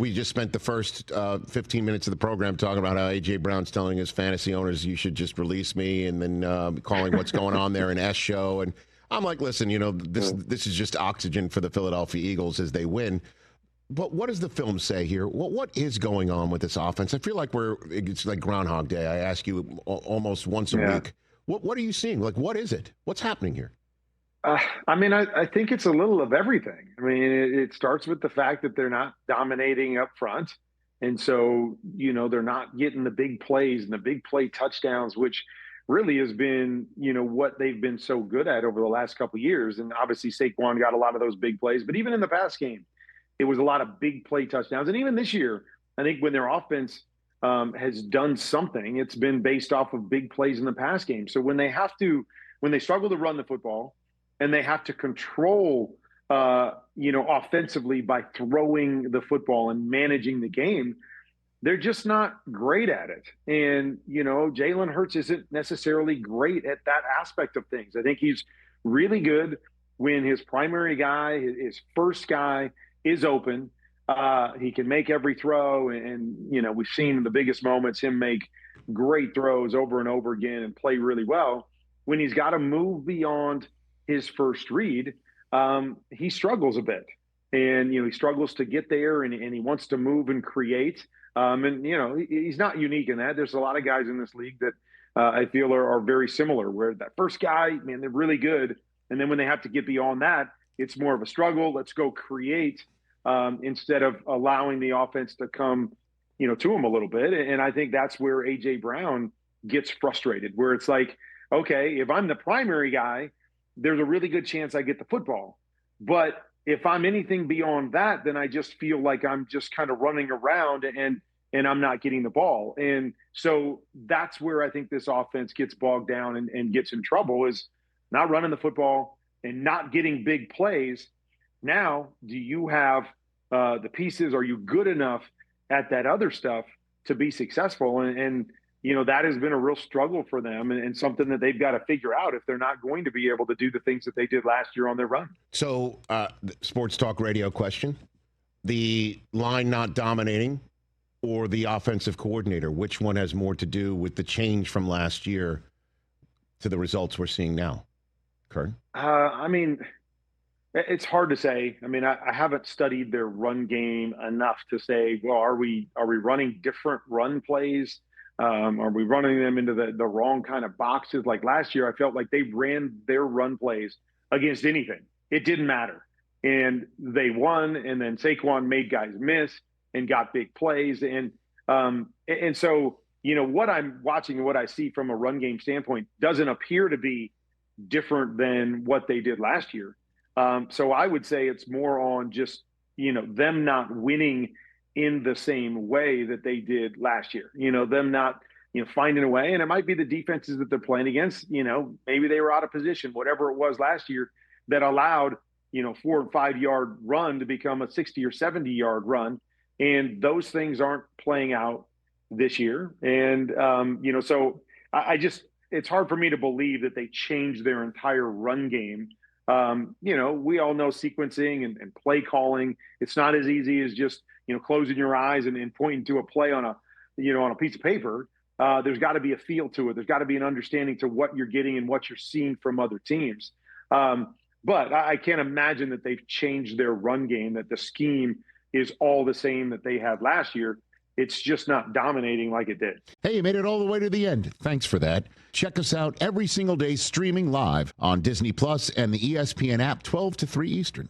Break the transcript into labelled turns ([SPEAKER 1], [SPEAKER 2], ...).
[SPEAKER 1] We just spent the first 15 minutes of the program talking about how A.J. Brown's telling his fantasy owners, you should just release me, and then calling what's going on there an S show. And I'm like, listen, this is just oxygen for the Philadelphia Eagles as they win. But what does the film say here? What is going on with this offense? I feel like it's like Groundhog Day. I ask you almost once a week. What are you seeing? Like, what is it? What's happening here?
[SPEAKER 2] I think it's a little of everything. I mean, it starts with the fact that they're not dominating up front. And so, they're not getting the big plays and the big play touchdowns, which really has been, what they've been so good at over the last couple of years. And obviously Saquon got a lot of those big plays, but even in the past game, it was a lot of big play touchdowns. And even this year, I think when their offense has done something, it's been based off of big plays in the pass game. So when they struggle to run the football, and they have to control, offensively by throwing the football and managing the game, they're just not great at it. And, Jalen Hurts isn't necessarily great at that aspect of things. I think he's really good when his primary guy, his first guy, is open. He can make every throw. And we've seen in the biggest moments him make great throws over and over again and play really well. When he's got to move beyond his first read, he struggles a bit, and he struggles to get there, and he wants to move and create. He's not unique in that. There's a lot of guys in this league that I feel are very similar, where that first guy, man, they're really good, and then when they have to get beyond that, it's more of a struggle. Let's go create instead of allowing the offense to come, to him a little bit. And I think that's where A.J. Brown gets frustrated, where it's like, okay, if I'm the primary guy, there's a really good chance I get the football. But if I'm anything beyond that, then I just feel like I'm just kind of running around and I'm not getting the ball. And so that's where I think this offense gets bogged down and gets in trouble, is not running the football and not getting big plays. Now, do you have the pieces? Are you good enough at that other stuff to be successful? And that has been a real struggle for them, and something that they've got to figure out if they're not going to be able to do the things that they did last year on their run.
[SPEAKER 1] So, sports talk radio question: the line not dominating or the offensive coordinator, which one has more to do with the change from last year to the results we're seeing now? Kurt?
[SPEAKER 2] It's hard to say. I haven't studied their run game enough to say, well, are we running different run plays? Are we running them into the wrong kind of boxes? Like last year, I felt like they ran their run plays against anything. It didn't matter. And they won, and then Saquon made guys miss and got big plays. And so, what I'm watching and what I see from a run game standpoint doesn't appear to be different than what they did last year. So I would say it's more on just, them not winning in the same way that they did last year, them not, finding a way. And it might be the defenses that they're playing against, maybe they were out of position, whatever it was last year that allowed, 4 or 5 yard run to become a 60 or 70 yard run. And those things aren't playing out this year. And, so it's hard for me to believe that they changed their entire run game. We all know sequencing and play calling. It's not as easy as just, closing your eyes and pointing to a play on a piece of paper. There's got to be a feel to it. There's got to be an understanding to what you're getting and what you're seeing from other teams. But I can't imagine that they've changed their run game, that the scheme is all the same that they had last year. It's just not dominating like it did.
[SPEAKER 3] Hey, you made it all the way to the end. Thanks for that. Check us out every single day streaming live on Disney Plus and the ESPN app 12 to 3 Eastern.